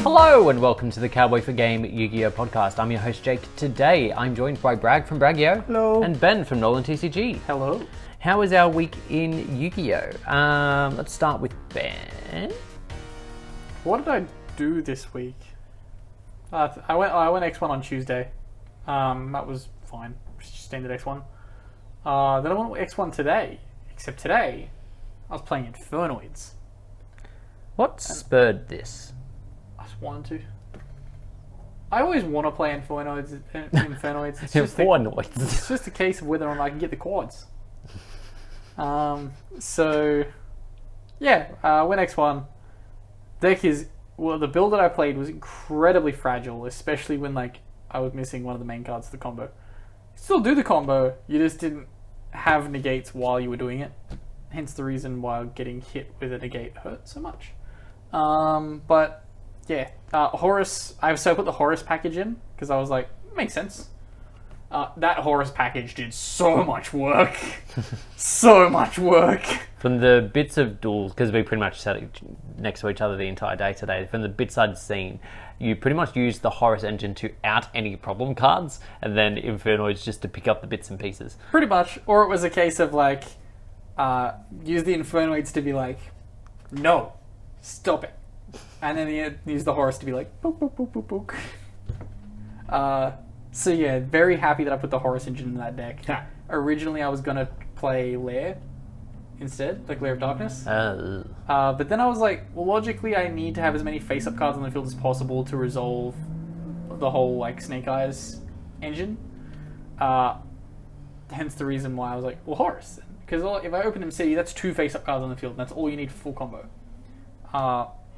Hello and welcome to the Cowboy4Game Yu-Gi-Oh podcast. I'm your host Jake. Today I'm joined by Bragg from Braggio. Hello. And Ben from NolanTCG. Hello. How was our week in Yu-Gi-Oh? Let's start with Ben. What did I do this week? I went X1 on Tuesday. That was fine. Just standard X1. Then I went X1 today. Except today, I was playing Infernoids. What spurred this? I just wanted to. I always want to play Infernoids. It's just a case of whether or not I can get the quads. So, yeah, went X1. Deck is... Well, the build that I played was incredibly fragile, especially when, I was missing one of the main cards of the combo. You still do the combo, you just didn't have negates while you were doing it. Hence the reason why getting hit with a negate hurt so much. But... yeah, Horus, I put the Horus package in, because I was like, makes sense. That Horus package did so much work. So much work. From the bits of duels, because we pretty much sat next to each other the entire day today, from the bits I'd seen, you pretty much used the Horus engine to out any problem cards, and then Infernoids just to pick up the bits and pieces. Pretty much. Or it was a case of use the Infernoids to be like, no, stop it. And then you use the Horus to be like, boop, boop, boop, boop, boop. So yeah, very happy that I put the Horus engine in that deck. Originally I was going to play Lair instead, like Lair of Darkness. But then I was like, well, logically I need to have as many face-up cards on the field as possible to resolve the whole Snake Eyes engine. Hence the reason why I was like, well, Horus. Because if I open him City, that's 2 face-up cards on the field, and that's all you need for full combo.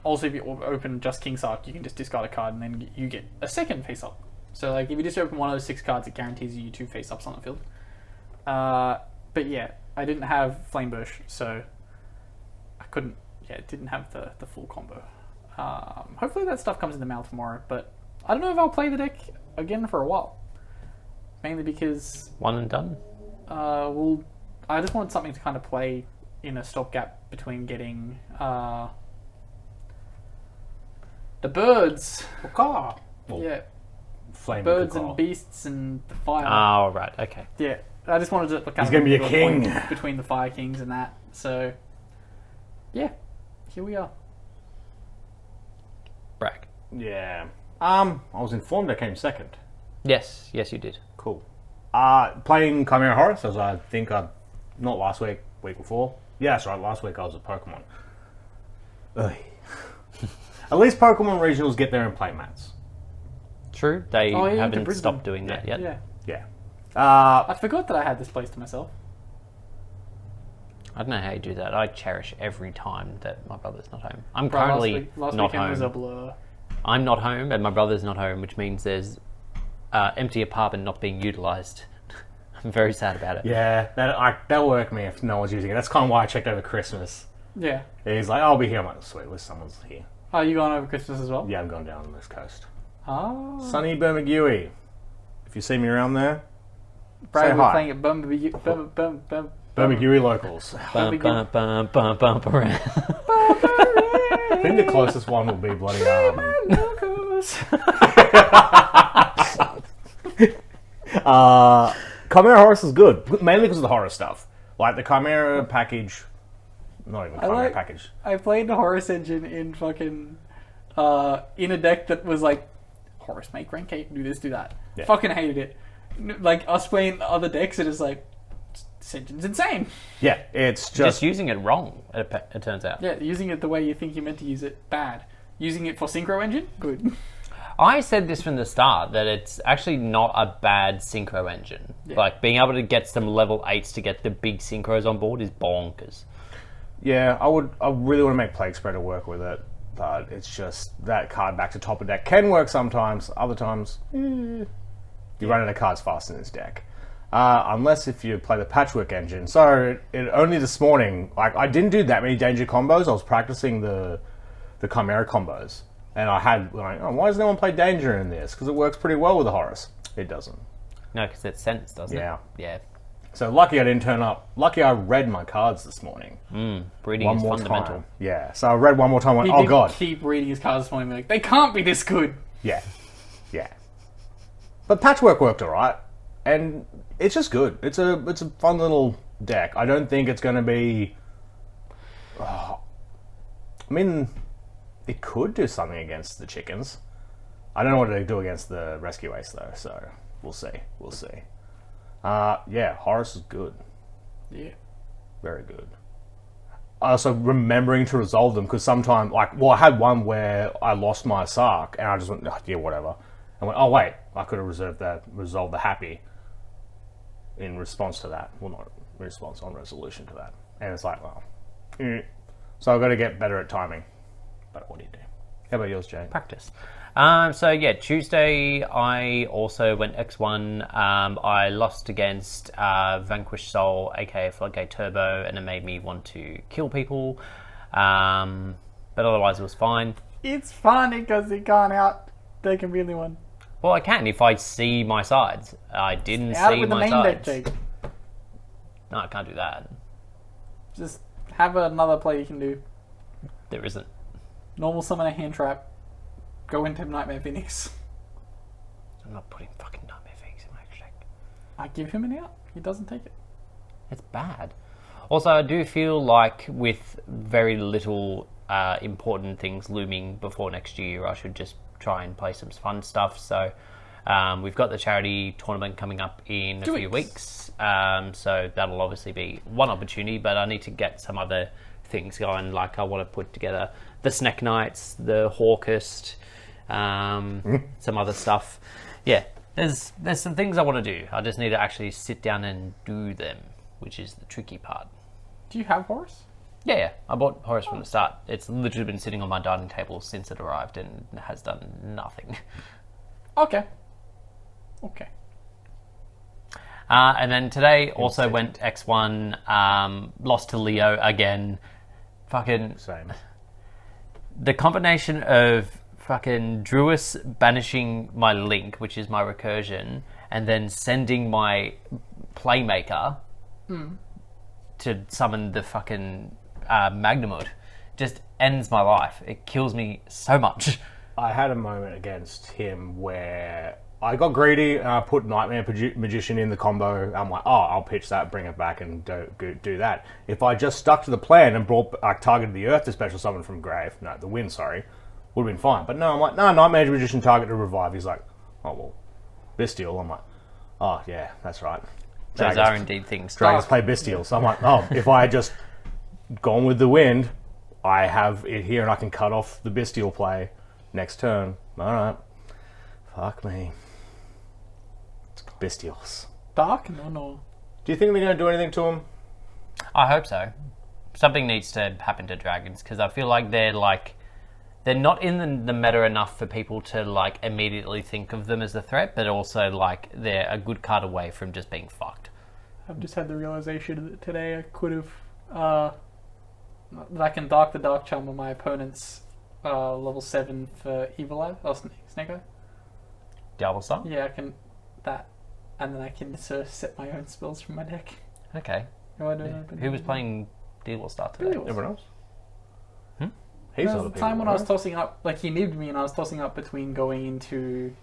Also, if you open just King Sark, you can just discard a card and then you get a second face-up. So, if you just open one of those 6 cards, it guarantees you 2 face-ups on the field. But yeah, I didn't have Flamebush, so I couldn't... Yeah, it didn't have the full combo. Hopefully that stuff comes in the mail tomorrow, but I don't know if I'll play the deck again for a while. Mainly because... One and done? Well, I just wanted something to kind of play in a stopgap between getting... the birds. Well, yeah. Flame Birds Cacaw. and beasts and the fire. Oh, right, okay. Yeah. I just wanted to kind He's of going to be a a king. point between the Fire Kings and that. So, yeah. Here we are. Bragg. Yeah. I was informed I came second. Yes, you did. Cool. Playing Chimera Horus, as I think not last week, week before. Yeah, that's right. Last week I was at Pokemon. Ugh. At least Pokemon Regionals get there and play mats. True, they yeah, haven't stopped doing that yet. Yeah. Yeah. I forgot that I had this place to myself. I don't know how you do that. I cherish every time that my brother's not home. I'm Bro, currently last not weekend home. was a blur. I'm not home and my brother's not home, which means there's empty apartment not being utilised. I'm very sad about it. Yeah, that'll work me if no one's using it. That's kind of why I checked over Christmas. Yeah. He's like, I'll be here. I'm like, sweet, at least someone's here. Oh, you going over Christmas as well? Yeah, I'm going down on this coast. Oh. Sunny Bermagui. If you see me around there, Brad, say we're hi. playing at Bermagui locals. Bum, bum, bum, bum, bum, around. I think the closest one will be bloody Chimera Horus is good, mainly because of the horror stuff. Like the Chimera package, not even Chimera package. I played the Horus engine in fucking in a deck that was like Horus make Rankate, do this, do that. Yeah. Fucking hated it. Like us playing other decks, it is like this engine's insane. Yeah, it's Just using it wrong, it turns out. Yeah, using it the way you think you're meant to use it, bad. Using it for Synchro Engine, good. I said this from the start, that it's actually not a bad synchro engine. Yeah. Like, being able to get some level 8s to get the big synchros on board is bonkers. Yeah, I really want to make Plague Spreader work with it, but it's just that card back to top of deck can work sometimes. Other times, you run out of cards fast in this deck. Unless if you play the Patchwork engine. So only this morning, I didn't do that many danger combos. I was practicing the Chimera combos, and I had why does no one play danger in this? Because it works pretty well with the Horus. It doesn't. No, because it's sense, doesn't Yeah. it? Yeah. So lucky I didn't turn up. Lucky I read my cards this morning. Breeding One is more fundamental. time. Yeah. So I read one more time. Went, He oh did god. keep reading his cards this morning. Like, they can't be this good. Yeah. Yeah. But Patchwork worked alright. And it's just good. It's a fun little deck. I don't think it's going to be... I mean, it could do something against the chickens. I don't know what to do against the Rescue Ace, though, so we'll see. We'll see. Yeah, Horus is good. Yeah. Very good. Also, remembering to resolve them, because sometimes, I had one where I lost my Sark, and I just went, oh, yeah, whatever. And went, oh, wait, I could have resolved the Happy in response to that. Well, not response, on resolution to that. And it's like, well... So I've got to get better at timing. But what do you do? How about yours, Jane? Practice. So yeah, Tuesday I also went X1. I lost against Vanquished Soul, aka Floodgate Turbo, and it made me want to kill people. But otherwise it was fine. It's funny because he can't out. They can be the only one. Well, I can if I see my sides. I didn't Out see with the my main deck, sides. Jake. No, I can't do that. Just have another play you can do. There isn't. Normal summon a hand trap. Go into Nightmare Phoenix. I'm not putting fucking Nightmare Phoenix in my deck. I give him an out. He doesn't take it. It's bad. Also, I do feel like with very little important things looming before next year, I should just try and play some fun stuff. So we've got the charity tournament coming up in a few weeks. So that'll obviously be one opportunity, but I need to get some other things going. Like I want to put together the Snack Nights, the Hawkest, some other stuff. Yeah, there's some things I want to do. I just need to actually sit down and do them, which is the tricky part. Do you have Horus? Yeah, I bought Horus from the start. It's literally been sitting on my dining table since it arrived and has done nothing. Okay. Okay. And then today also went X1, lost to Leo again. Fucking... Same. The combination of fucking Druis banishing my Link, which is my recursion, and then sending my Playmaker to summon the fucking Magnamud just ends my life. It kills me so much. I had a moment against him where I got greedy and I put Nightmare Magician in the combo. I'm like, oh, I'll pitch that, bring it back, and do that. If I just stuck to the plan and targeted the Earth to special summon from Grave, no, the Wind, sorry, would have been fine. But no, I'm like, no, Nightmare Magician target to revive. He's like, oh, well, Bestial. I'm like, oh, yeah, that's right. Those are indeed things. Dragons play Bestial. So I'm like, oh, if I had just gone with the Wind, I have it here and I can cut off the Bestial play next turn. All right. Fuck me. Bestials. Dark? No. Do you think they're going to do anything to him? I hope so. Something needs to happen to dragons because I feel like they're not in the meta enough for people to like immediately think of them as a threat, but also like they're a good card away from just being fucked. I've just had the realization that today I could have that I can Dark the Dark Charm on my opponent's level 7 for Evil Eye or Snake Eye. Diablo Star? Yeah, I can that, and then I can sort of set my own spells from my deck. Okay. Who was playing Diablo Star today? Diablo. Everyone else? There He's was a time when I was tossing up, like he nibbed me, and I was tossing up between going into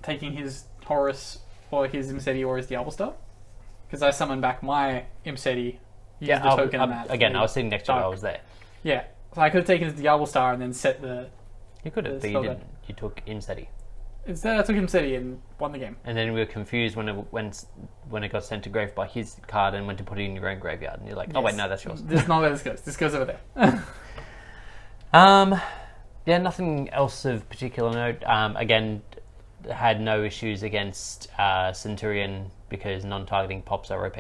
taking his Horus or his Imseti or his Diablo Star, because I summoned back my Imseti. Used the token on that. Again, I was sitting next to it. I was there. Yeah, so I could have taken his Diablo Star and then set the. You could have, but you didn't. You took Imseti. Instead, I took Imseti and won the game. And then we were confused when it got sent to grave by his card and went to put it in your own graveyard. And you're like, oh wait, no, that's yours. This is not where this goes. This goes over there. Yeah, nothing else of particular note. Again, had no issues against Centurion because non-targeting pops are OP.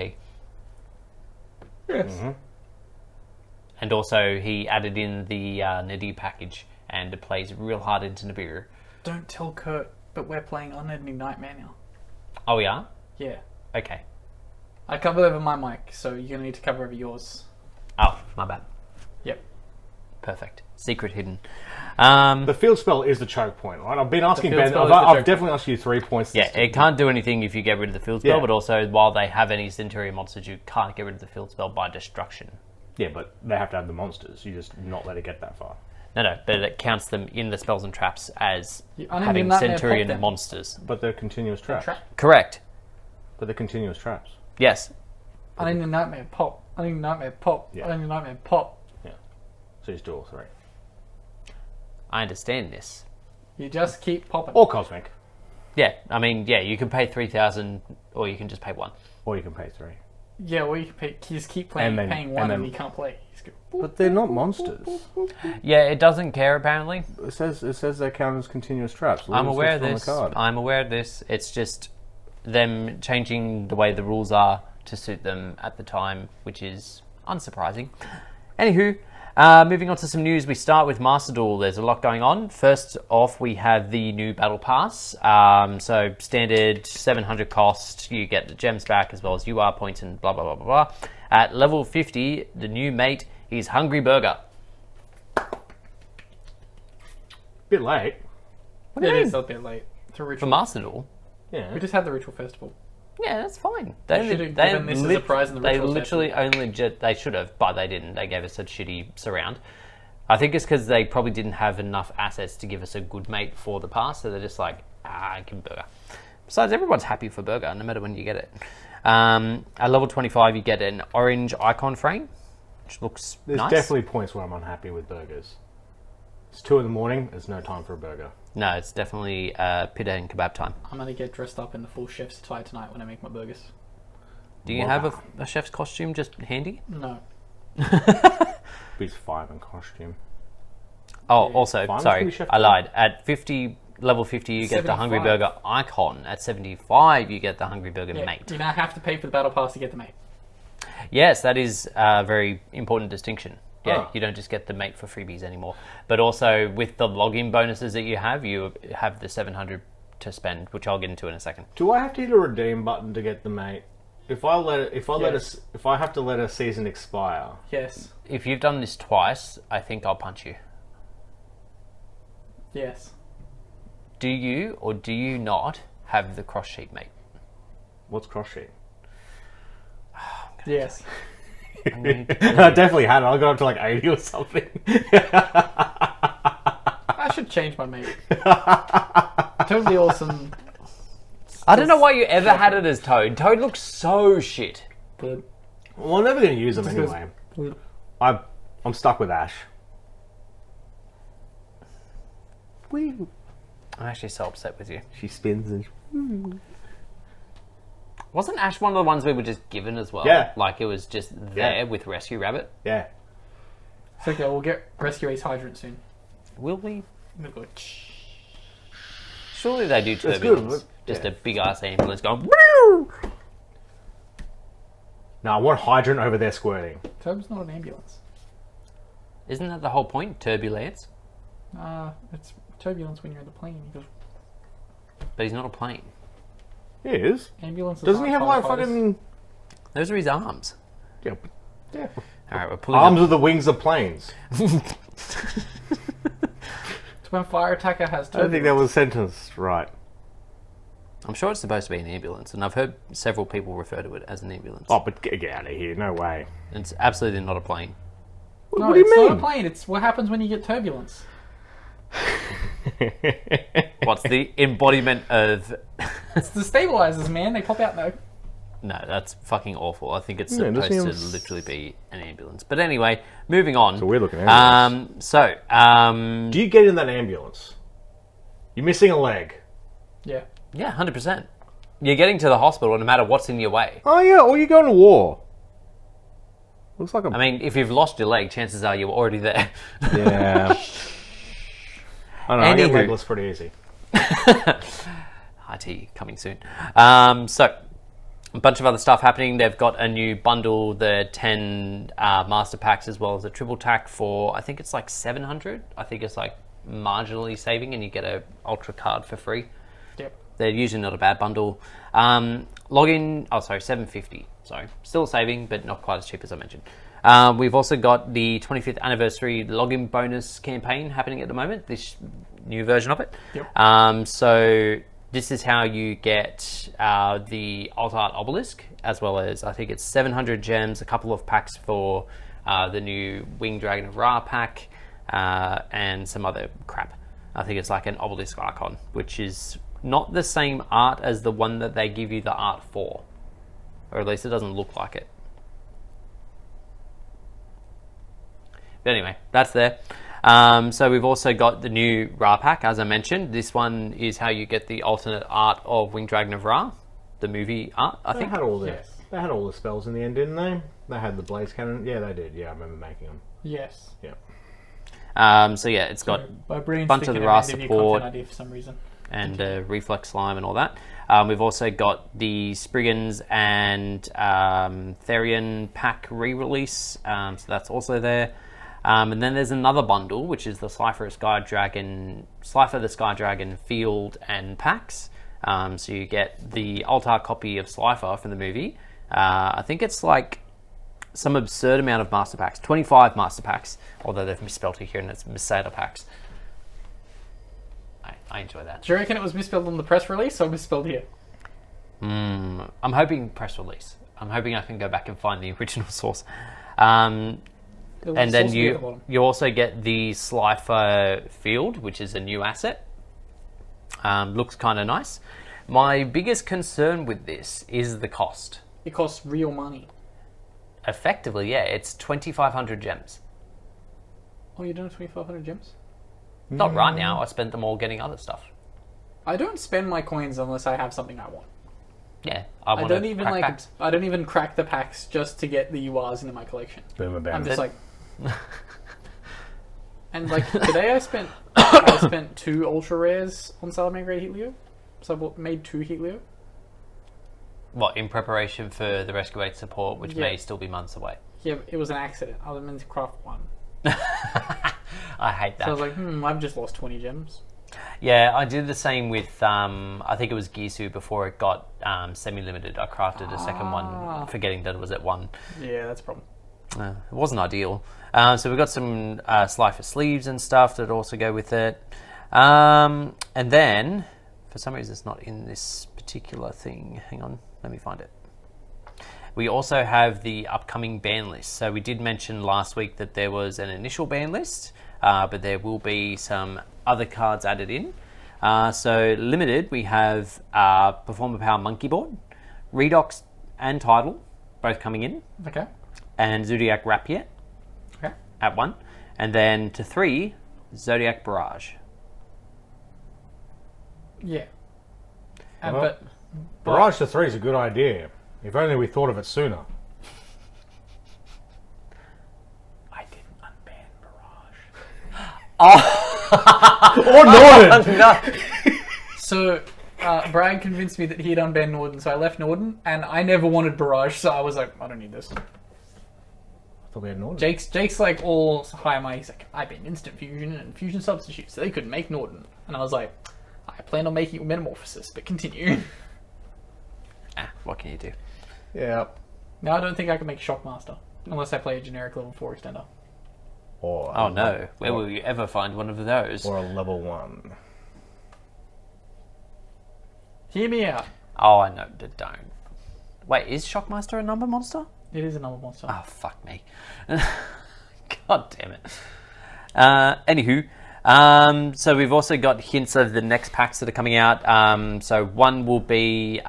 Yes. Mm-hmm. And also, he added in the Nidhi package and it plays real hard into Nibiru. Don't tell Kurt, but we're playing Unending Nightmare now. Oh, we are? Yeah. Okay. I covered over my mic, so you're going to need to cover over yours. Oh, my bad. Yep. Perfect. Secret hidden. The field spell is the choke point, right? I've been asking field Ben. spell is I've the choke definitely asked you 3 points. Yeah, it can't do anything if you get rid of the field spell, Yeah. but also while they have any Centurion monsters, you can't get rid of the field spell by destruction. Yeah, but they have to have the monsters. You just not let it get that far. No, but it counts them in the spells and traps as I don't having mean that may Centurion pop them. monsters. But they're continuous traps. Correct. But they're continuous traps. Yes. I need a nightmare pop. I need a nightmare pop. Yeah. I need a nightmare pop. Yeah. So you just do all 3. I understand this. You just keep popping. Or cosmic. Yeah, I mean, yeah, you can pay 3,000 or you can just pay 1. Or you can pay 3. Yeah, well, you just keep playing, And then- paying one, and and then- you can't play. You just go, But they're not monsters. Yeah, it doesn't care apparently. It says they count as continuous traps. I'm Lose aware of on the this. card. I'm aware of this. It's just them changing the way the rules are to suit them at the time, which is unsurprising. Anywho, moving on to some news. We start with Master Duel. There's a lot going on. First off, we have the new Battle Pass. So standard 700 cost. You get the gems back as well as UR points and blah, blah, blah, blah, blah. At level 50, the new mate is Hungry Burger. Bit late. What do it you is mean? a bit late. It's a For ritual. Master Duel? Yeah. We just had the ritual festival. Yeah, that's fine. They should've given this as a prize in the They ritual literally only they should have, but they didn't. They gave us a shitty surround. I think it's because they probably didn't have enough assets to give us a good mate for the pass, so they're just like, give Burger. Besides, everyone's happy for Burger, no matter when you get it. At level 25, you get an orange icon frame, which looks There's nice. definitely points where I'm unhappy with burgers. It's 2 a.m. There's no time for a burger. No, it's definitely pita and kebab time. I'm going to get dressed up in the full chef's attire tonight when I make my burgers. Do you have a chef's costume just handy? No. Beats 5 in costume. Oh, also, Fine, sorry, it's gonna be I lied. At level 50, you get the Hungry 75. Burger icon. At 75, you get the Hungry Burger Yeah, mate. you now have to pay for the battle pass to get the mate. Yes, that is a very important distinction. Yeah, Oh. you don't just get the mate for freebies anymore. But also, with the login bonuses that you have the 700 to spend, which I'll get into in a second. Do I have to hit a redeem button to get the mate? If I have to let a season expire. Yes. If you've done this twice, I think I'll punch you. Yes. Do you or do you not have the cross sheet mate? What's cross sheet? Yes. I definitely had it. I got up to like 80 or something. I should change my mate. Totally awesome. I don't know why you ever had it as Toad. Toad looks so shit. But Well, I'm never going to use them Just goes- anyway. I'm stuck with Ash. I'm actually so upset with you. She spins and... Wasn't Ash one of the ones we were just given as well? Yeah. Like it was just there Yeah. with Rescue Rabbit? Yeah. it's okay, we'll get Rescue Ace Hydrant soon. Will we? We'll go, Surely they do That's turbulence. good. Just Yeah. a big ass ambulance going. No, I want Hydrant over there squirting. Turb's not an ambulance. Isn't that the whole point? Turbulence? It's turbulence when you're in the plane. He goes, But he's not a plane. He is. ambulance. Doesn't he have like fucking... Those are his arms. Yeah. Yeah. Alright, we're pulling Arms up. with the wings of planes. It's when fire attacker has turbulence. I don't think that was sentenced right. I'm sure it's supposed to be an ambulance, and I've heard several people refer to it as an ambulance. Oh, but get out of here. No way. It's absolutely not a plane. No, what do you it's mean? not a plane. It's what happens when you get turbulence. What's the embodiment of... It's the stabilizers, man. They pop out though. No, that's fucking awful. I think it's Yeah, it supposed to seems- literally be an ambulance. But anyway, moving on. It's a weird looking ambulance. Do you get in that ambulance? You're missing a leg. Yeah. Yeah, 100%. You're getting to the hospital no matter what's in your way. Oh yeah, or you're going to war. Looks like a... I mean, if you've lost your leg, chances are you're already there. Yeah. I don't know, I get Anywho. legless pretty easy. IT coming soon. So, a bunch of other stuff happening. They've got a new bundle, the 10 master packs, as well as a triple tack for, I think it's like 700. I think it's like marginally saving, and you get a ultra card for free. Yep. They're usually not a bad bundle. Login, 750. So, still saving, but not quite as cheap as I mentioned. We've also got the 25th anniversary login bonus campaign happening at the moment, this new version of it. Yep. So this is how you get the Alt Art Obelisk, as well as I think it's 700 gems, a couple of packs for the new Winged Dragon of Ra pack, and some other crap. I think it's like an Obelisk Icon, which is not the same art as the one that they give you the art for. Or at least it doesn't look like it. But anyway, that's there. So we've also got the new Ra pack, as I mentioned. This one is how you get the alternate art of Winged Dragon of Ra, the movie art, I think. They had all the spells in the end, didn't they? They had the blaze cannon. Yeah, they did. Yeah, I remember making them. Yes. Yeah. So yeah, it's got My brain's a bunch of the Ra support idea for some reason. and Reflex Slime and all that. We've also got the Spriggans and Therian pack re-release, so that's also there. And then there's another bundle, which is the Slifer the Sky Dragon Field and packs. So you get the Altar copy of Slifer from the movie. I think it's like some absurd amount of master packs, 25 master packs, although they've misspelled it here and it's Misada packs. I enjoy that. Do you reckon it was misspelled on the press release or misspelled here? I'm hoping press release. I'm hoping I can go back and find the original source. And then you also get the Slifer Field, which is a new asset. Looks kind of nice. My biggest concern with this is the cost. It costs real money. Effectively, yeah, it's 2,500 gems. Oh, you don't have 2,500 gems? Not right now. I spent them all getting other stuff. I don't spend my coins unless I have something I want. Yeah, I don't even crack packs. I don't even crack the packs just to get the URs into my collection. Boomer bam. I'm just like, and like today I spent 2 ultra rares on Salamangreat Great Helio, so I made 2 Helio. What, in preparation for the Rescue 8 support, which may still be months away? Yeah, it was an accident. I was meant to craft 1. I hate that. So I was like, I've just lost 20 gems. Yeah, I did the same with, I think it was Gisu before it got semi-limited. I crafted a second one, forgetting that it was at 1. Yeah, that's a problem. It wasn't ideal. So we've got some Slifer sleeves and stuff that also go with it. And then, for some reason it's not in this particular thing. Hang on, let me find it. We also have the upcoming ban list. So we did mention last week that there was an initial ban list, but there will be some other cards added in. So limited, we have Performer Power Monkey Board, Redox and Tidal, both coming in. Okay. And Zodiac Rapier at 1. And then to 3, Zodiac Barrage. Yeah. But Barrage to 3 is a good idea. If only we thought of it sooner. I didn't unban Barrage. Or Norden! No. So, Brad convinced me that he'd unban Norden, so I left Norden, and I never wanted Barrage, so I was like, I don't need this. I thought we had Norden. Jake's like all high and mighty. He's like, I banned Instant Fusion and Fusion Substitute, so they couldn't make Norden. And I was like, I plan on making Metamorphosis, but continue. What can you do? Yeah. Now I don't think I can make Shockmaster, unless I play a generic level 4 extender. Or Oh no, where will you ever find one of those? Or a level 1. Hear me out. Oh, I know, don't. Wait, is Shockmaster a number monster? It is a number monster. Oh, fuck me. God damn it. Anywho, so we've also got hints of the next packs that are coming out. So one will be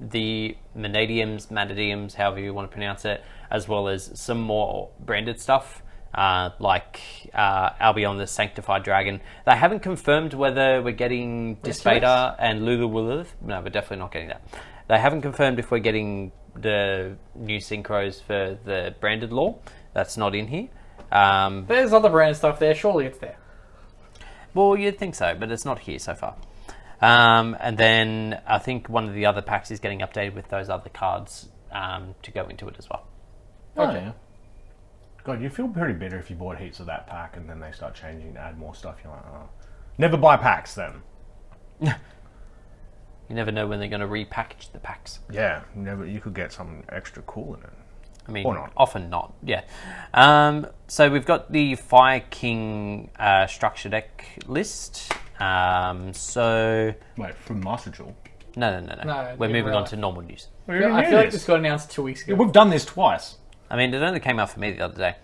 the Manadiums, however you want to pronounce it, as well as some more branded stuff, like Albion the Sanctified Dragon. They haven't confirmed whether we're getting Disvader and Lulu. No, we're definitely not getting that. They haven't confirmed if we're getting the new synchros for the branded lore. That's not in here. There's other branded stuff there. Surely it's there. Well, you'd think so, but it's not here so far. And then I think one of the other packs is getting updated with those other cards to go into it as well. Okay. Yeah. God, you feel pretty bitter if you bought heaps of that pack and then they start changing to add more stuff. You're like, oh. Never buy packs then. You never know when they're going to repackage the packs. Yeah, you could get something extra cool in it. I mean, Or not. often not. Yeah. So we've got the Fire King structure deck list. So Wait, from Master Jewel. no. No, We're in moving real on life. to normal news. I feel like this got announced 2 weeks ago. We've done this twice. I mean, it only came out for me the other day.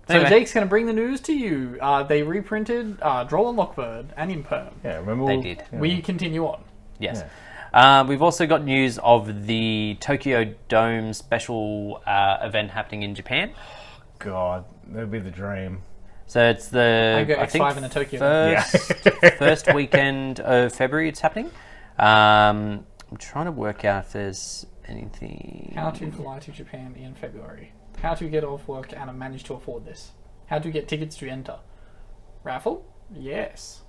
So Anyway, Jake's going to bring the news to you. They reprinted Droll and Lockbird and Imperm. Yeah, remember? They did. Yeah. We continue on. yes. We've also got news of the Tokyo Dome special event happening in Japan. God, that'd be the dream. So it's the I go I think X5 in the Tokyo Dome. first weekend of February. It's happening. I'm trying to work out if there's anything. How to fly to Japan in February. How to get off work and manage to afford this. How to get tickets to enter. Raffle? Yes.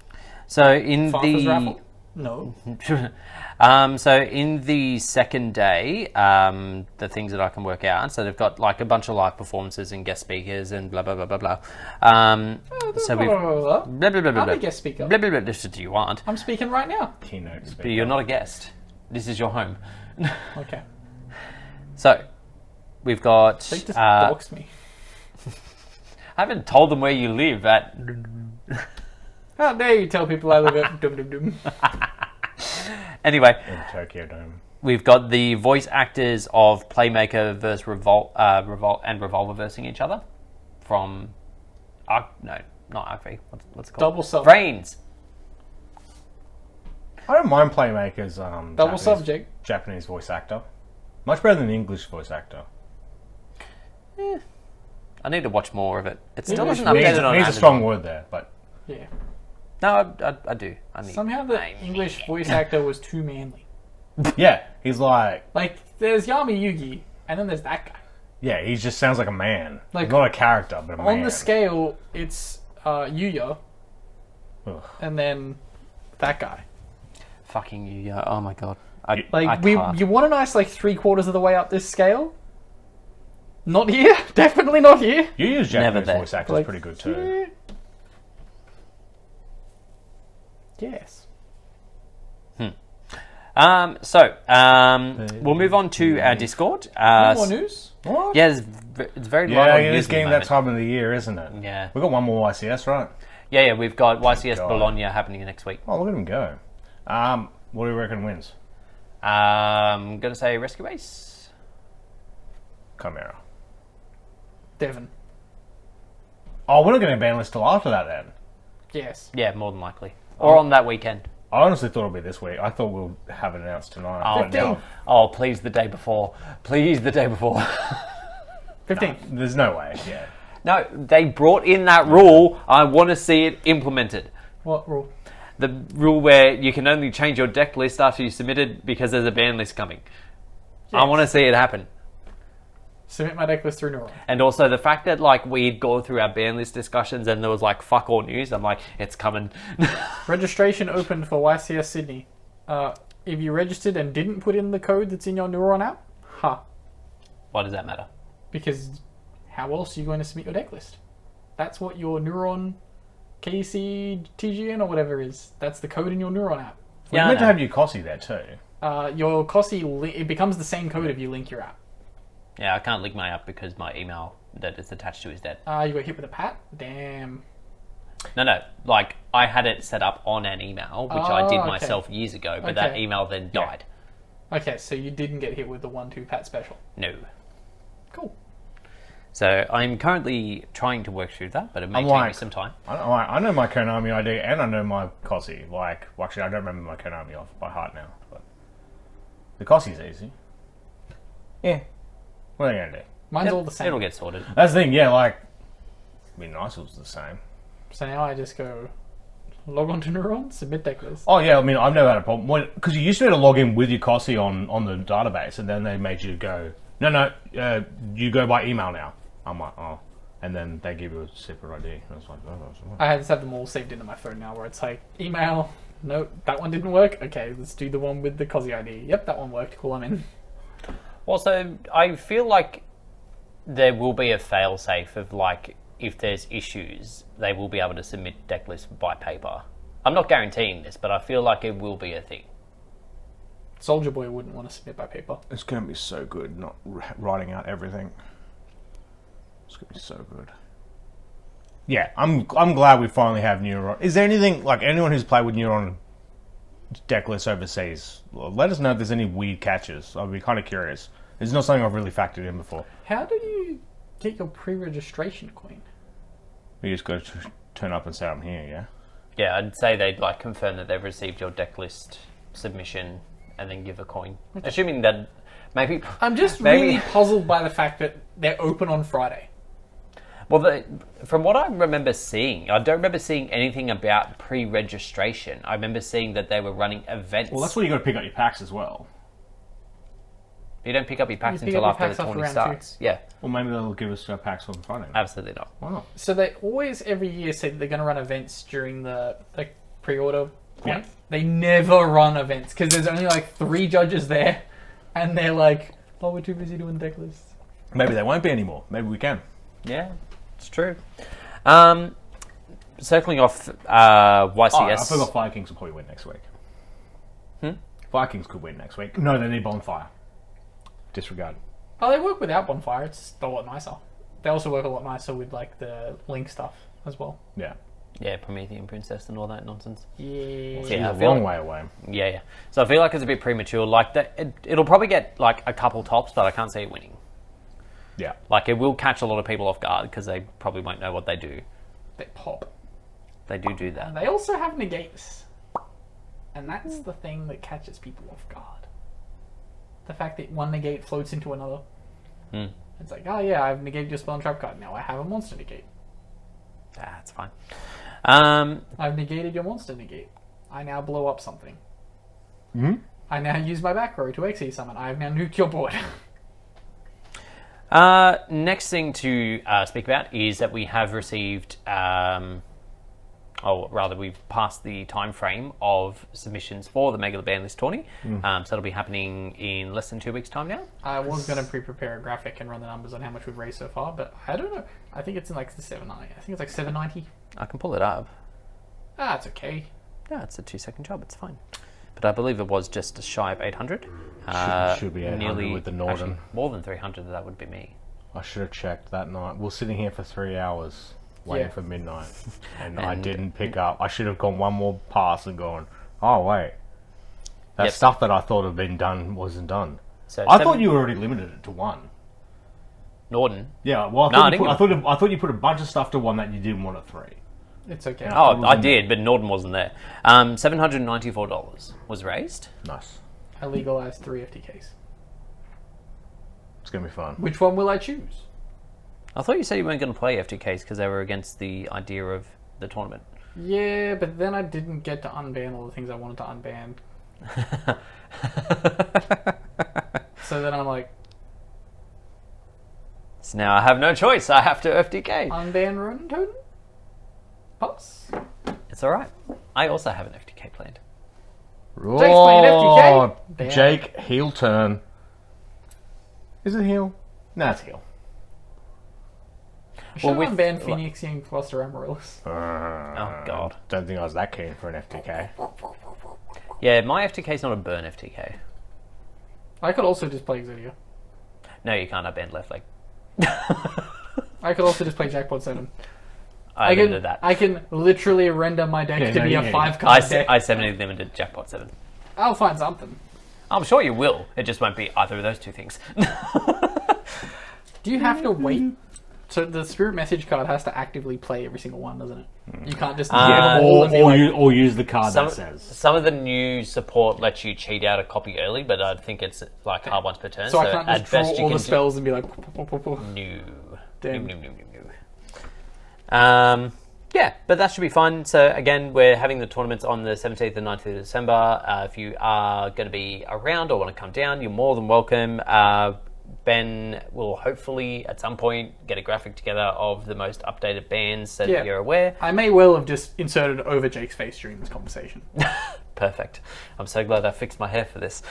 So in Farfers the raffle? No. so in the second day, the things that I can work out. So they've got like a bunch of live performances and guest speakers and blah blah blah blah blah. So we've blah blah blah blah I'm blah. a guest speaker. Blah blah blah. This is what you want, I'm speaking right now. Keynote but speaker. you're not a guest. This is your home. Okay. So we've got. Jake just I doxed me. haven't told them where you live at. How dare you tell people I live at Dum Dum Dum. Anyway, In Tokyo Dome. we've got the voice actors of Playmaker versus Revolt and Revolver versing each other from Arc. No, not Arc V. What's it called? Double sub. Brains. I don't mind Playmaker's Double Japanese, subject. Japanese voice actor. Much better than the English voice actor. I need to watch more of it. It still English isn't updated Needs on a Amazon. strong word there, but Yeah. No, I do. I need. Somehow the English voice actor was too manly. yeah, he's like, Like, there's Yami Yugi, and then there's that guy. yeah, he just sounds like a man. Like, not a character, but a man. On the scale, it's Yuya, Ugh. and then that guy. Fucking you, yeah. Oh my god. I Like, can't. you want a nice, like, 3/4 of the way up this scale? Not here. Definitely not here. You use Never Japanese there. voice actor's Like, pretty good too. Yes. We'll move on to our Discord. No more news? What? Yeah, it's very light Yeah, on it news is at the getting that moment. time of the year, isn't it? Yeah. We've got one more YCS, right? Yeah, we've got YCS God. Bologna happening next week. Oh, look at him go. What do you reckon wins? I'm gonna say Rescue Ace. Chimera. Devon. Oh, we're not getting a ban list till after that then. Yes. Yeah, more than likely. Or on that weekend. I honestly thought it'd be this week. I thought we'll have it announced tonight. Oh, But 15. no. Oh, please, the day before. Please, the day before. 15. There's no way, yeah. No, they brought in that rule. I want to see it implemented. What rule? The rule where you can only change your deck list after you submit it because there's a ban list coming. I Yes. want to see it happen. Submit my deck list through Neuron. And also the fact that like we'd go through our ban list discussions and there was like fuck all news. I'm like, it's coming. Registration opened for YCS Sydney. If you registered and didn't put in the code that's in your Neuron app, Why does that matter? because how else are you going to submit your deck list? That's what your Neuron KCTGN or whatever is. That's the code in your Neuron app. We're I meant to know. have you Cossi there too. Your COSI, it becomes the same code if you link your app. Yeah, I can't link my app because my email that it's attached to is dead. You got hit with a pat? Damn. No, like I had it set up on an email, which I did okay. myself years ago, but that Okay. email then died. Okay, so you didn't get hit with the 1-2 pat special. No. Cool. So I'm currently trying to work through that, but it may I'm take me like- some time. I know my Konami ID and I know my Cossi. Like, well, actually, I don't remember my Konami off by heart now. But the Cossi's easy. Yeah. What are they going to do? Mine's all the same. It'll get sorted. That's the thing, yeah, like, it'd be nice if it was the same. So now I just go log on to Neuron, submit deck list. Oh, yeah, I mean, I've never had a problem. Because you used to be able to log in with your Cossi on the database, and then they made you go, no, you go by email now. I'm like, oh. And then they give you a separate ID. I was like, oh, that's all right. I just have them all saved into my phone now where it's like, email, no, that one didn't work. Okay, let's do the one with the COSI ID. Yep, that one worked. Cool, I'm in. Also, I feel like there will be a fail-safe of like, if there's issues, they will be able to submit deck lists by paper. I'm not guaranteeing this, but I feel like it will be a thing. Soldier Boy wouldn't want to submit by paper. It's going to be so good not writing out everything. It's going to be so good. Yeah, I'm glad we finally have Neuron. Is there anything, like anyone who's played with Neuron deck lists overseas, let us know if there's any weird catches. I'd be kind of curious. It's not something I've really factored in before. How do you get your pre-registration coin? You just got to turn up and say I'm here, yeah? Yeah, I'd say they'd like confirm that they've received your deck list submission and then give a coin. Okay. Assuming that maybe... I'm just really puzzled by the fact that they're open on Friday. Well, from what I remember seeing, I don't remember seeing anything about pre-registration. I remember seeing that they were running events. Well, that's where you got to pick up your packs as well. You don't pick up your packs until after the tournament starts. Yeah. Well, maybe they'll give us packs on Friday. Absolutely not. Wow. So they always, every year, say that they're going to run events during the pre-order point. Yeah. They never run events because there's only like 3 judges there, and they're like, "Oh, we're too busy doing deck lists." Maybe they won't be anymore. Maybe we can. Yeah, it's true. Circling off YCS. Oh, I forgot Vikings will probably win next week. Vikings could win next week. No, they need Bonfire. Disregard. Oh, they work without Bonfire. It's a lot nicer. They also work a lot nicer with like the Link stuff as well. Yeah. Yeah, Promethean Princess and all that nonsense. Yeah. Well, yeah, a long way away. Yeah. So I feel like it's a bit premature. Like that, it'll probably get like a couple tops, but I can't see it winning. Yeah. Like it will catch a lot of people off guard because they probably won't know what they do. They pop. They do that. And they also have negates. And that's the thing that catches people off guard. The fact that one negate floats into another. It's like, oh yeah, I've negated your spell and trap card. Now I have a monster negate. That's fine. I've negated your monster negate. I now blow up something. Mm-hmm. I now use my back row to XE summon. I have now nuked your board. Next thing to speak about is that we have received, we've passed the time frame of submissions for the Mega Ban List tourney. So it'll be happening in less than 2 weeks' time now. I was going to pre-prepare a graphic and run the numbers on how much we've raised so far, but I don't know. I think it's in like the 790. I think it's like 790. I can pull it up. It's okay. Yeah, it's a 2-second job. It's fine. But I believe it was just shy of 800. Should be 800 with the Northern. Actually, more than 300, that would be me. I should have checked that night. We're sitting here for 3 hours waiting for midnight. And I didn't pick up. I should have gone one more pass and gone, oh, wait. That stuff that I thought had been done wasn't done. So I thought you already limited it to 1. Norden? Yeah, well, I thought you put a bunch of stuff to 1 that you didn't want at 3. It's okay. Oh, I did, but Norden wasn't there. $794 was raised. Nice. I legalized 3 FTKs. It's going to be fun. Which one will I choose? I thought you said you weren't going to play FTKs because they were against the idea of the tournament. Yeah, but then I didn't get to unban all the things I wanted to unban. So then I'm like... So now I have no choice. I have to FTK. Unban Ronin Totem? Pass. It's alright. I also have an FTK planned. Jake's playing FTK. Jake, heel turn. Is it heel? No, it's heel. Should have unbanned Phoenixian Cluster Amaryllis. Oh, God. Don't think I was that keen for an FTK. Yeah, my FTK is not a burn FTK. I could also just play Exodia. No, you can't unban left leg. I could also just play Jackpot 7. I can do that. I can literally render my deck to be a 5-card deck. I 70 limited Jackpot 7. I'll find something. I'm sure you will. It just won't be either of those two things. Do you have to wait? So the Spirit Message card has to actively play every single one, doesn't it? You can't just or use the card that says. Some of the new support lets you cheat out a copy early, but I think it's like hard once per turn. So I can't just draw all the spells and be like... No. Damn. No. Yeah, but that should be fun. So again, we're having the tournaments on the 17th and 19th of December. If you are going to be around or want to come down, you're more than welcome. Ben will hopefully at some point get a graphic together of the most updated bands so that you're aware. I may well have just inserted over Jake's face during this conversation. Perfect. I'm so glad I fixed my hair for this.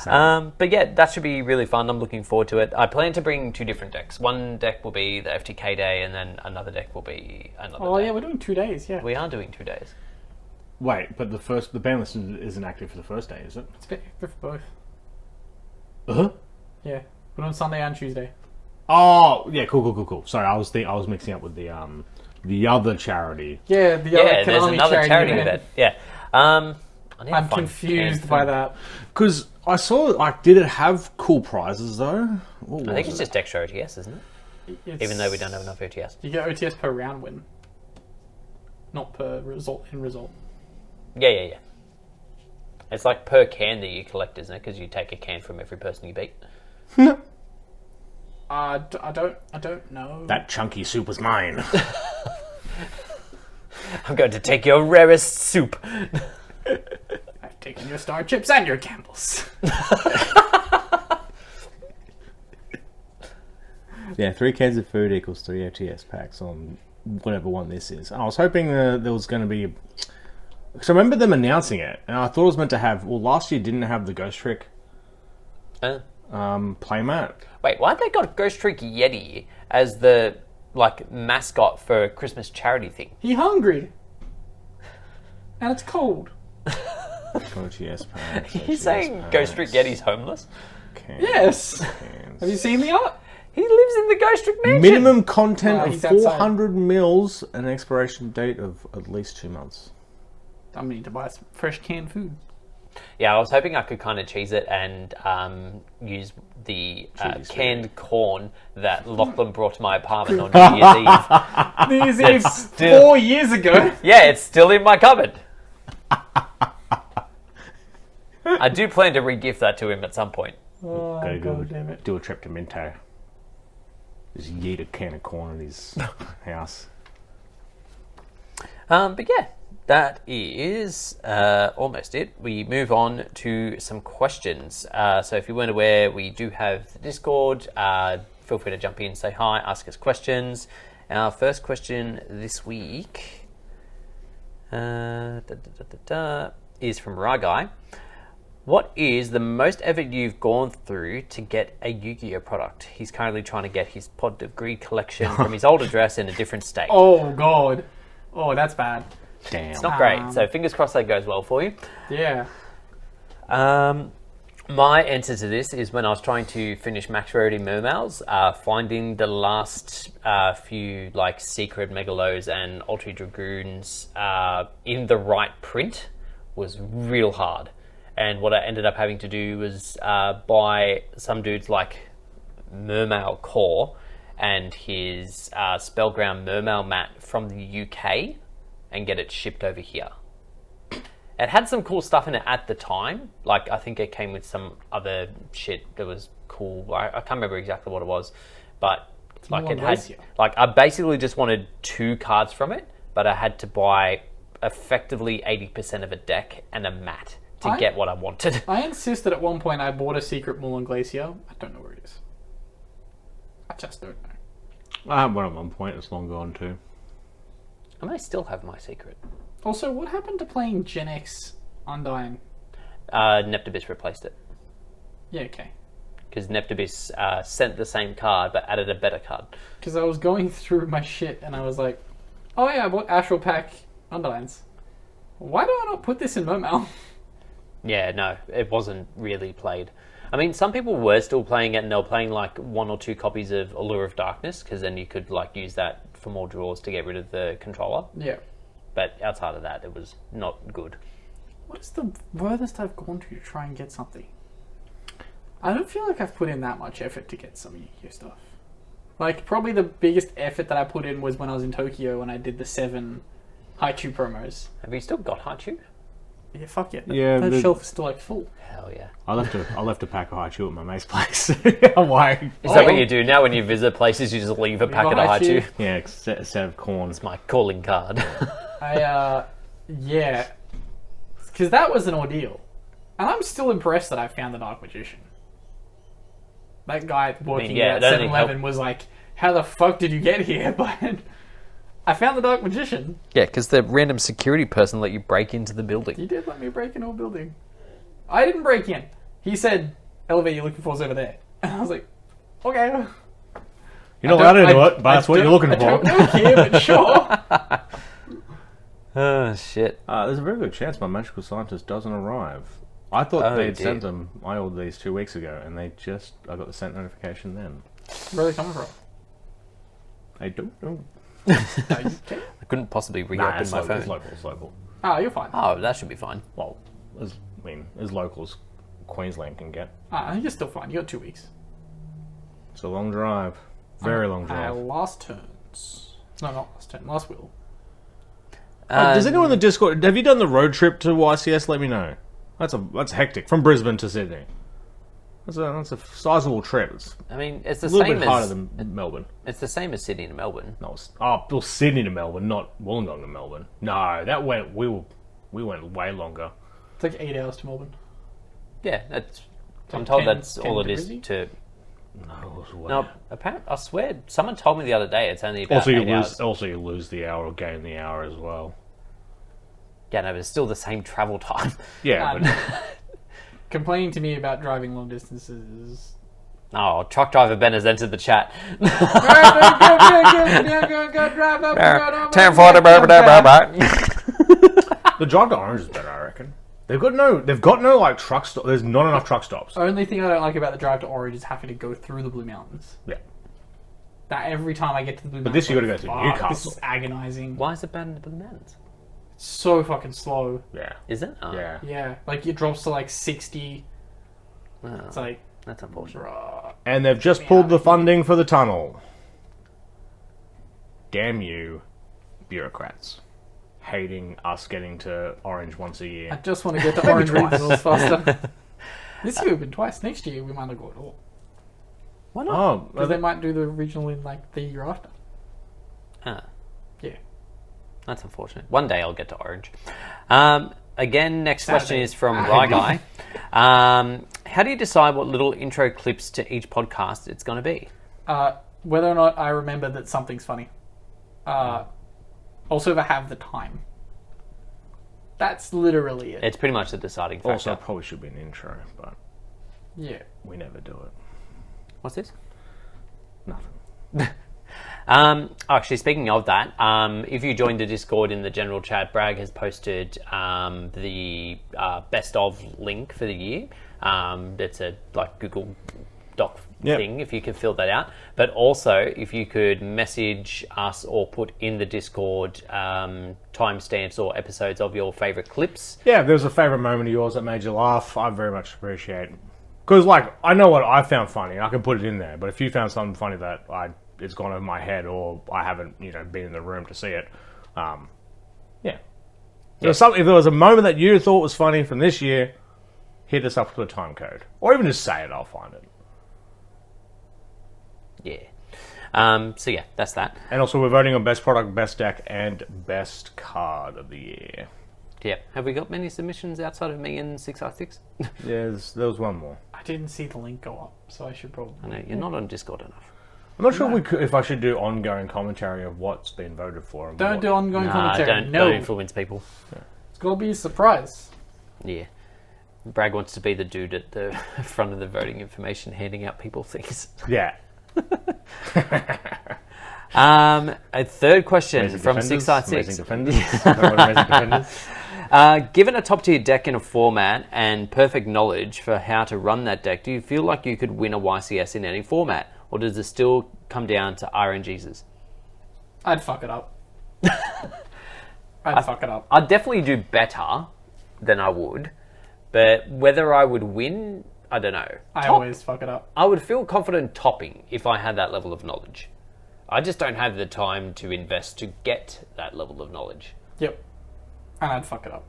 But yeah, that should be really fun. I'm looking forward to it. I plan to bring 2 different decks. One deck will be the FTK day, and then another deck will be another day. Yeah, we're doing 2 days, yeah. We are doing 2 days. Wait, but the ban list isn't active for the first day, is it? It's been active for both. Uh-huh. Yeah, but on Sunday and Tuesday. Oh, yeah, cool. Sorry, I was mixing up with the other charity. Yeah, the Yeah, other there's another charity event. event. Yeah. I need to I'm find confused canned by food. that. Because I saw, like, did it have cool prizes, though? What I think was it's just extra OTS, isn't it? Even though we don't have enough OTS. You get OTS per round win, not per result. Yeah. It's like per can that you collect, isn't it? Because you take a can from every person you beat. I don't know. That chunky soup was mine. I'm going to take your rarest soup. I've taken your star chips and your Campbell's. Yeah, 3 cans of food equals 3 OTS packs on whatever one this is. I was hoping there was going to be... Because I remember them announcing it, and I thought it was meant to have... Well, last year didn't have the Ghost Trick playmat. Wait, why they got Ghost Trick Yeti as the mascot for a Christmas charity thing? He hungry, and it's cold. OTS packs. He's saying Ghost Trick Yeti's homeless? Cans, Yes. cans. Have you seen the art? He lives in the Ghost Trick mansion. Minimum content Oh, of he's outside. 400 mils and an expiration date of at least 2 months. I'm gonna need to buy some fresh canned food. Yeah, I was hoping I could kind of cheese it and use the canned corn that Lachlan brought to my apartment on New Year's Eve. New Year's Eve still- 4 years ago. Yeah, it's still in my cupboard. I do plan to re-gift that to him at some point. Oh, Gotta go God damn it. do a trip to Minto. Just yeet a can of corn at his house. But yeah, that is almost it. We move on to some questions. So if you weren't aware, we do have the Discord. Feel free to jump in, say hi, ask us questions. Our first question this week is from Ragai. What is the most effort you've gone through to get a Yu-Gi-Oh product? He's currently trying to get his Pod of Greed collection from his old address in a different state. Oh, God. Oh, that's bad. Damn. It's not great, so fingers crossed that goes well for you. Yeah. My answer to this is when I was trying to finish Max Rarity Mermails, finding the last few secret Megalos and Ultra Dragoons in the right print was real hard. And what I ended up having to do was buy some dude's Mermail core and his Spellground Mermail mat from the UK and get it shipped over here. It had some cool stuff in it at the time. I think it came with some other shit that was cool. I can't remember exactly what it was, but it had I basically just wanted 2 cards from it, but I had to buy effectively 80% of a deck and a mat to get what I wanted. I insisted at one point I bought a secret Mulan Glacier. I don't know where it is. I just don't know. I had one at one point. It's long gone too. I may still have my secret. Also, what happened to playing Gen X Undying? Neptibus replaced it. Yeah, okay. Because Neptibus sent the same card but added a better card. Because I was going through my shit and I was like, oh yeah, I bought Astral Pack Undines. Why do I not put this in Mermail? Yeah, no, it wasn't really played. I mean, some people were still playing it and they were playing 1 or 2 copies of Allure of Darkness because then you could use that for more draws to get rid of the controller. Yeah. But outside of that, it was not good. What is the furthest I've gone to try and get something? I don't feel like I've put in that much effort to get some Yu-Gi-Oh stuff. Probably the biggest effort that I put in was when I was in Tokyo when I did the 7 Haichu promos. Have you still got Haichu? Yeah, fuck it. Yeah, that shelf is still full. Hell yeah. I left a pack of Haichu at my mate's place. Why? Is that what you do now when you visit places? You just leave a packet of Haichu? Yeah, instead of corn. It's my calling card. Yeah. Because that was an ordeal. And I'm still impressed that I found the Dark Magician. That guy working at 7-Eleven was like, how the fuck did you get here? But I found the Dark Magician. Yeah, because the random security person let you break into the building. He did let me break into a building. I didn't break in. He said, elevator you're looking for is over there. And I was like, okay. You're not allowed to do it, but that's what you're looking for. I don't work here, but sure. Oh, shit. There's a very good chance my magical scientist doesn't arrive. I thought Oh, they'd dear. sent them. I ordered these 2 weeks ago, and I got the sent notification then. Where are they coming from? I don't know. UK? I couldn't possibly Nah, reopen it's my local, phone. it's local. Ah, you're fine. Oh, that should be fine. Well, as local as Queensland can get. Ah, I think you're still fine. You got 2 weeks. It's a long drive. Very long drive. Last turns. No, not last turn. Last wheel. Does anyone in the Discord... Have you done the road trip to YCS? Let me know. That's hectic. From Brisbane to Sydney. That's a sizable trip. It's I mean, it's the a little same bit harder as than Melbourne. it's the same as Sydney to Melbourne. No, well, Sydney to Melbourne, not Wollongong to Melbourne. No, that went... We went way longer. It's like 8 hours to Melbourne. Yeah, that's. I'm like told 10 that's all it to is Brizzy? to. No, it was way. No, apparently, I swear, someone told me the other day it's only about Also, 8 hours. you lose the hour or gain the hour as well. Yeah, no, but it's still the same travel time. Yeah, but Complaining to me about driving long distances. Oh, truck driver Ben has entered the chat. Go drive up. the drive to Orange is better, I reckon. They've got no like truck stop. There's not enough truck stops. Only thing I don't like about the drive to Orange is having to go through the Blue Mountains. Yeah. That every time I get to the Blue But Mountains, this you gotta go through fuck, Newcastle. This is agonizing. Why is it bad in the Blue Mountains? So fucking slow. Yeah. Is it? Oh, Yeah. Yeah, like it drops to like 60. oh, It's like, that's unfortunate. bruh. And they've just pulled the funding for the tunnel. Damn you, bureaucrats. Hating us getting to Orange once a I year. just want to get to Orange twice. Regionals faster. This year we've been twice. Next year we might not go at all. Why not? Oh, Because they might do the regional in like the year after. Ah, Yeah. that's unfortunate. One day I'll get to Orange. Again, next question Saturday. is from Rye Guy. How do you decide what little intro clips to each podcast it's going to be? Whether or not I remember that something's funny. Also, if I have the time. That's literally it. It's pretty much the deciding factor. Also, probably should be an intro, but Yeah. we never do it. What's this? Nothing. Actually, speaking of that, if you joined the Discord in the general chat, Bragg has posted the best of link for the year. It's a like Google Doc thing, if you could fill that out. But also, if you could message us or put in the Discord timestamps or episodes of your favourite clips. Yeah, if there's a favourite moment of yours that made you laugh, I very much appreciate it. Because, like, I know what I found funny, I can put it in there. But if you found something funny that it's gone over my head or I haven't, been in the room to see it, yeah. If there was a moment that you thought was funny from this year, hit us up with a time code. Or even just say it, I'll find it. Yeah. So yeah, that's that. And also, we're voting on best product, best deck, and best card of the year. Yeah. Have we got many submissions outside of me and 6i6? There was one more. I didn't see the link go up, so I should probably. I know, you're not on Discord enough. I'm not sure if I should do ongoing commentary of what's been voted for. And Don't what. do ongoing commentary. Don't No. influence people. It's going to be a surprise. Yeah. Bragg wants to be the dude at the front of the voting information handing out people things. Yeah. A third question Amazing from Defenders, 6i6. Amazing Defenders. Amazing Defenders. Given a top tier deck in a format and perfect knowledge for how to run that deck, do you feel like you could win a YCS in any format? Or does it still come down to RNGs? I'd fuck it up. I'd fuck it up. I'd definitely do better than I would. But whether I would win, I don't know. I always fuck it up. I would feel confident topping if I had that level of knowledge. I just don't have the time to invest to get that level of knowledge. Yep. And I'd fuck it up.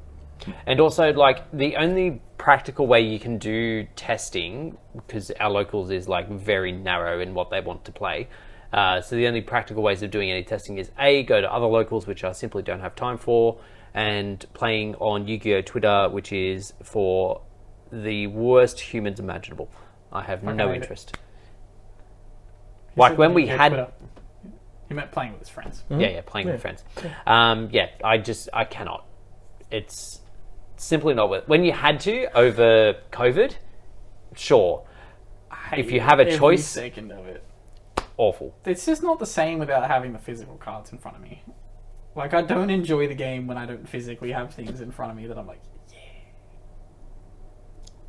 And also, like, the only practical way you can do testing, because our locals is, like, very narrow in what they want to play. So the only practical ways of doing any testing is, A, go to other locals, which I simply don't have time for, and playing on Yu-Gi-Oh! Twitter, which is for the worst humans imaginable. I have no hate it. interest. He Like said when we Twitter. had... He meant playing with his friends. Yeah, playing with friends. I cannot. It's simply not worth. When you had to over COVID, sure. If you have a Every choice, second of it. awful. It's just not the same without having the physical cards in front of me. Like, I don't enjoy the game when I don't physically have things in front of me that I'm like,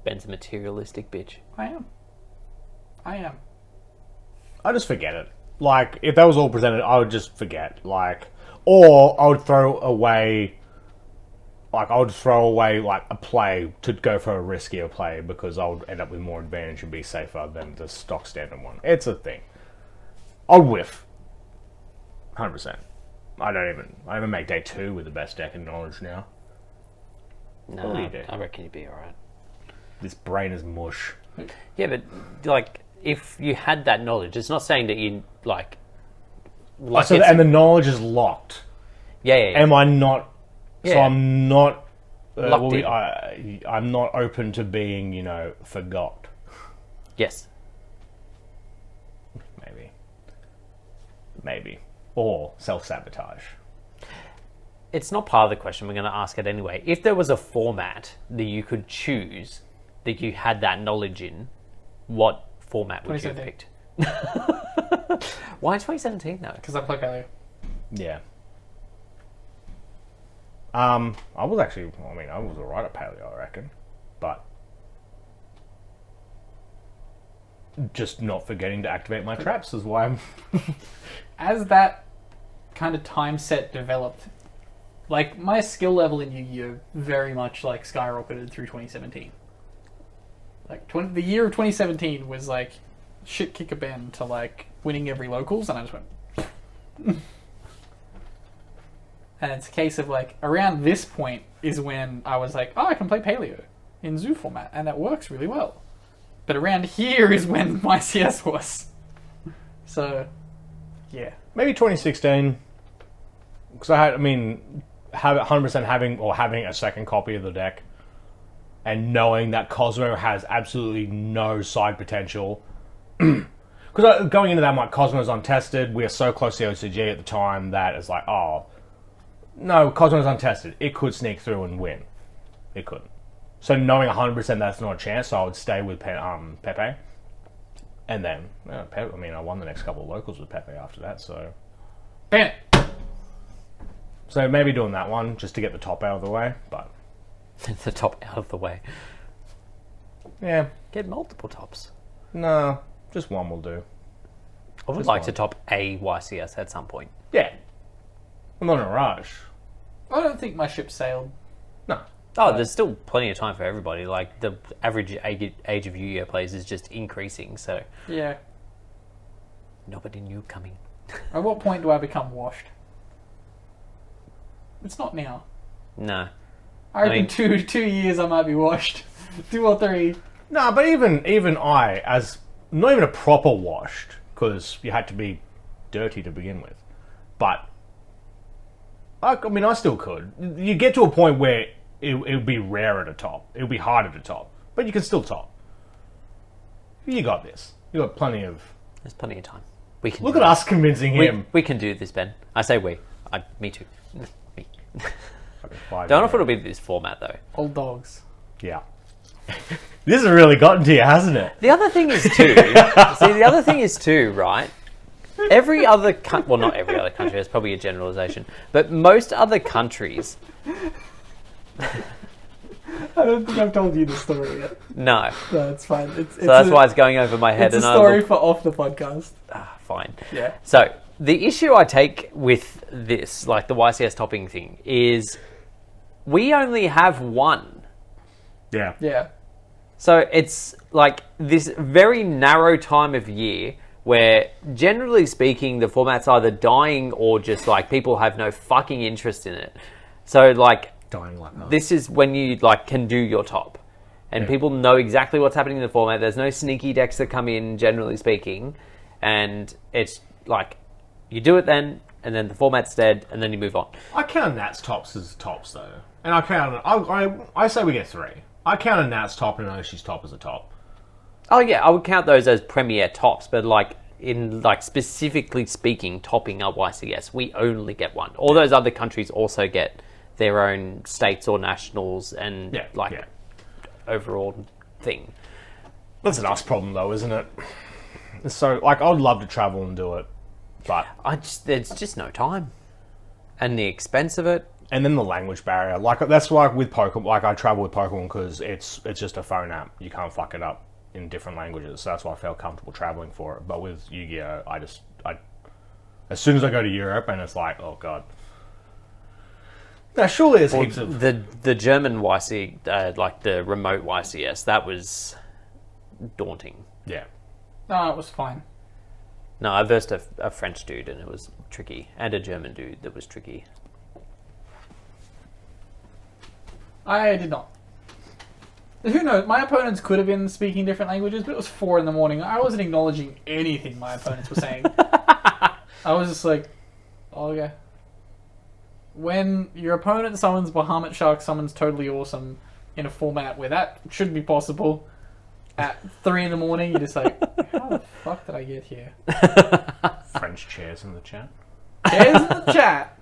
Ben's a materialistic bitch. I am. I just forget it. Like, if that was all presented, I would just forget. Like, or I would throw away, like, a play to go for a riskier play because I would end up with more advantage and be safer than the stock standard one. It's a thing. I'll whiff. 100%. I don't even make day 2 with the best deck in knowledge now. No, What do you do? I reckon you'd be alright. This brain is mush. Yeah, but like, if you had that knowledge, it's not saying that you like So and the knowledge is locked. yeah. Am I not? So Yeah. I'm not. Locked in. I'm not open to being, forgot. Yes. Maybe, or self-sabotage. It's not part of the question. We're going to ask it anyway. If there was a format that you could choose that you had that knowledge in, what format would you have picked? 2017. Why 2017 though? Because I play Paleo. Yeah. I was actually. I was alright at Paleo, I reckon, but just not forgetting to activate my traps is why I'm. As that kind of time set developed, like, my skill level in Yu-Gi-Oh! Very much like skyrocketed through 2017. Like, the year of 2017 was like shit kick a Ben to like winning every locals, and I just went. And it's a case of like, around this point is when I was like, oh, I can play Paleo in Zoo format, and that works really well. But around here is when my CS was. So, yeah. Maybe 2016. Because have 100% having a second copy of the deck and knowing that Cosmo has absolutely no side potential. Because going into that, I'm like, Cosmo's untested. We are so close to OCG at the time that it's like, oh, no, Cosmo's untested. It could sneak through and win. It couldn't. So knowing 100% that's not a chance, so I would stay with Pepe. And then, I won the next couple of locals with Pepe after that, so... Ban it! So maybe doing that one, just to get the top out of the way, but... The top out of the way. Yeah. Get multiple tops. No, just one will do. I would Just like one. to top a YCS at some point. Yeah. I'm not in a rush. I don't think my ship sailed. No. Oh, there's still plenty of time for everybody. Like, the average age of Yu-Gi-Oh! Players is just increasing, so... Yeah. Nobody knew coming. At what point do I become washed? It's not now. No. I reckon 2 years I might be washed. 2 or 3. No, but even I, as not even a proper washed, because you had to be dirty to begin with, but I still could. You get to a point where it would be rare at a top. It would be harder to top, but you can still top. You got this. You got plenty of. There's plenty of time. We can Look do at it. us convincing him. We can do this, Ben. I say we. Me too. Me. Don't Don't know if it'll be this format, though. Old dogs. Yeah. This has really gotten to you, hasn't it? The other thing is, too, right? Every other country... Well, not every other country. That's probably a generalization. But most other countries... I don't think I've told you the story yet. No. No, it's fine. So that's why it's going over my head. It's a and story for off the podcast. Fine. Yeah. So, the issue I take with this, like the YCS topping thing, is we only have one. Yeah. Yeah. So it's like this very narrow time of year where, generally speaking, the format's either dying or just like people have no fucking interest in it. So like Dying like that. this is when you like can do your top, and people know exactly what's happening in the format. There's no sneaky decks that come in, generally speaking, and it's like you do it then, and then the format's dead, and then you move on. I count Nats tops as tops though, and I say we get 3. I count a Nats top and an Oshi's top as a top. Oh yeah, I would count those as premier tops, but like in like specifically speaking, topping our YCS, we only get one. All those other countries also get their own states or nationals and overall thing. That's an us problem though, isn't it? So like, I'd love to travel and do it, but There's just no time. And the expense of it. And then the language barrier. Like, that's like with Pokemon. Like, I travel with Pokemon because it's just a phone app. You can't fuck it up in different languages. So that's why I felt comfortable traveling for it. But with Yu-Gi-Oh, as soon as I go to Europe and it's like, oh god. Now, surely there's heaps of... The German YC, like the remote YCS, that was daunting. Yeah. No, it was fine. No, I versed a French dude and it was tricky. And a German dude that was tricky. I did not. Who knows? My opponents could have been speaking different languages, but it was 4 in the morning. I wasn't acknowledging anything my opponents were saying. I was just like, oh yeah. When your opponent summons Bahamut Shark summons Totally Awesome in a format where that should be possible, at 3 in the morning, you're just like, how the fuck did I get here? French chairs in the chat. Chairs in the chat.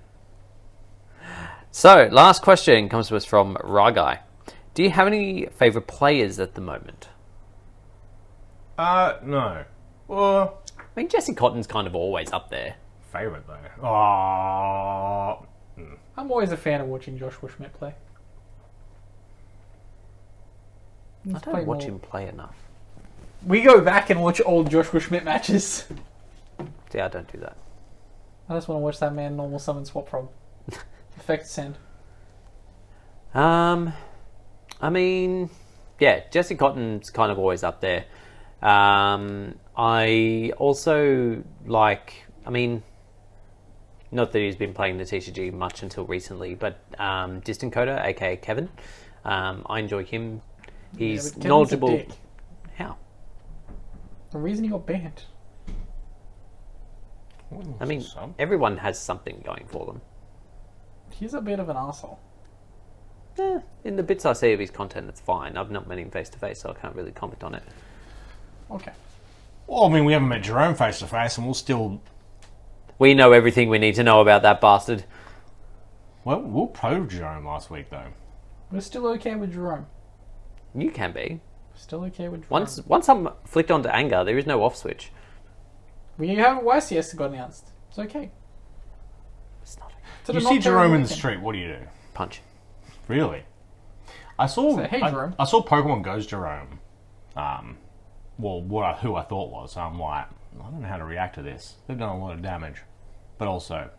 So, last question comes to us from Ragai. Do you have any favourite players at the moment? No. Well, I mean, Jesse Cotton's kind of always up there. favourite though. Oh. I'm always a fan of watching Joshua Schmidt play. I don't watch him play enough. We go back and watch old Joshua Schmidt matches. See, I don't do that. I just want to watch that man normal summon swap frog. Effect send. I mean, yeah, Jesse Cotton's kind of always up there. I also like, I mean, not that he's been playing the TCG much until recently, but Distant Coder, aka Kevin, I enjoy him. He's Kevin's knowledgeable. a dick. How? The reason he got banned. I mean, everyone has something going for them. He's a bit of an arsehole. In the bits I see of his content, it's fine. I've not met him face to face, so I can't really comment on it. Okay. Well, I mean, we haven't met Jerome face to face, and we'll still... We know everything we need to know about that bastard. Well, we'll probe Jerome last week, though. We're still okay with Jerome. You can be. Still okay with Jerome. Once I'm flicked onto anger, there is no off switch. We have YCS that got announced. It's okay. It's not. To You the see not Jerome very in the weekend. street, what do you do? Punch. Really? I saw... Say, hey, Jerome. I saw Pokemon Go's Jerome. Who I thought was. I'm like, I don't know how to react to this. They've done a lot of damage. But also,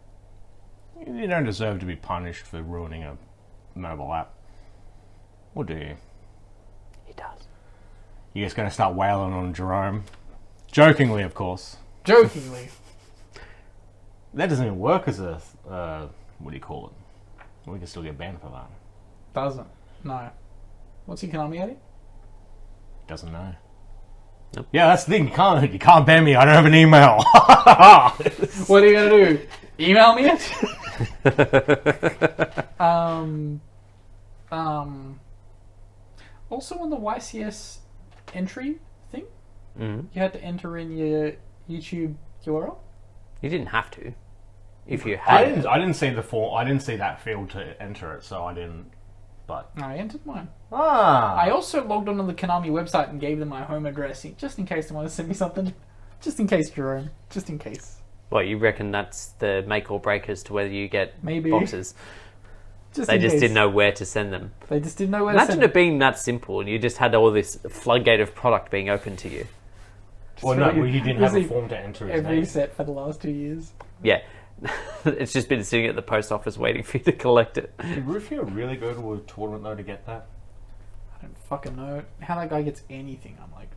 you don't deserve to be punished for ruining a mobile app. Or do you? He does. You guys going to start wailing on Jerome? Jokingly, of course. Jokingly. That doesn't even work as a... what do you call it? We can still get banned for that. Doesn't. No. What's he Konami at it? Doesn't know. Nope. Yeah, that's the thing. You can't ban me. I don't have an email. What are you going to do? Email me it? Also on the YCS entry thing, you had to enter in your YouTube URL. You didn't have to. If you I had. didn't see the form. I didn't see that field to enter it, so I didn't. But I entered mine. I I also logged on to the Konami website and gave them my home address just in case they want to send me something. Just in case, Jerome. Just in case. What, you reckon that's the make or break as to whether you get Maybe. boxes? Just They in just case. didn't know where to send them. They just didn't know where to Imagine send it being that simple and you just had all this floodgate of product being open to you. well, no, well, you didn't have a Really, form to enter his every name. set for the last 2 years. Yeah. It's just been sitting at the post office waiting for you to collect it. Did Rufio really go to a tournament though to get that? I don't fucking know how that guy gets anything. I'm like,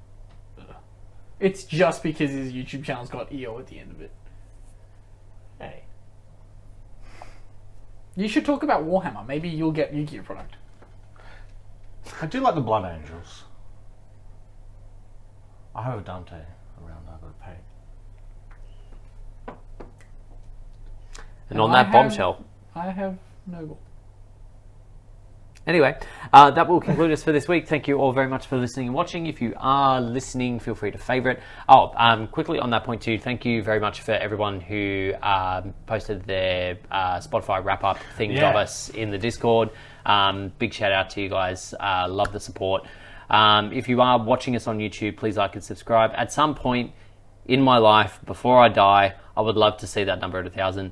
ugh. It's just because his YouTube channel's got EO at the end of it. Hey, You should talk about Warhammer. Maybe you'll get Yu-Gi-Oh product. I do like the Blood Angels. I have a Dante around. I've got to pay. And on I that bombshell. I have Noble. Anyway, that will conclude us for this week. Thank you all very much for listening and watching. If you are listening, feel free to favourite. Quickly on that point too, thank you very much for everyone who posted their Spotify wrap-up things of us in the Discord. Big shout out to you guys. Love the support. If you are watching us on YouTube, please like and subscribe. At some point in my life, before I die, I would love to see that number at 1,000.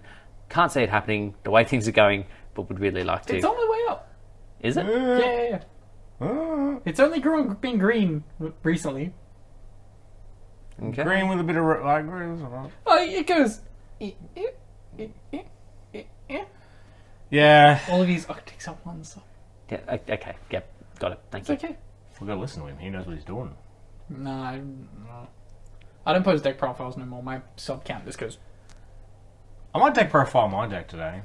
Can't see it happening the way things are going, but would really like to. It's on the way up. Is it? Yeah. It's only been green recently. Okay. Green with a bit of like green. Right. Oh, it goes. Yeah. All of these Arctics at once. Yeah, okay. Yep. Got it. Thank It's you. okay. We've got to listen to him. He knows what he's doing. No, I don't post deck profiles no more. My sub count just goes. I might deck profile my deck today.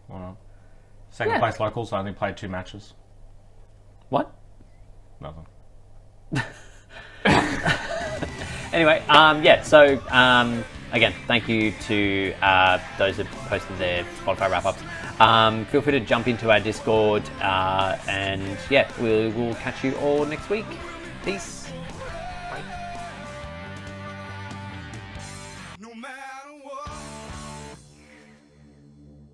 Well, second Yeah. place locals. I only played 2 matches. What? Nothing. Anyway, yeah, so again, thank you to those that posted their Spotify wrap-ups. Feel free to jump into our Discord, and yeah, we'll catch you all next week. Peace.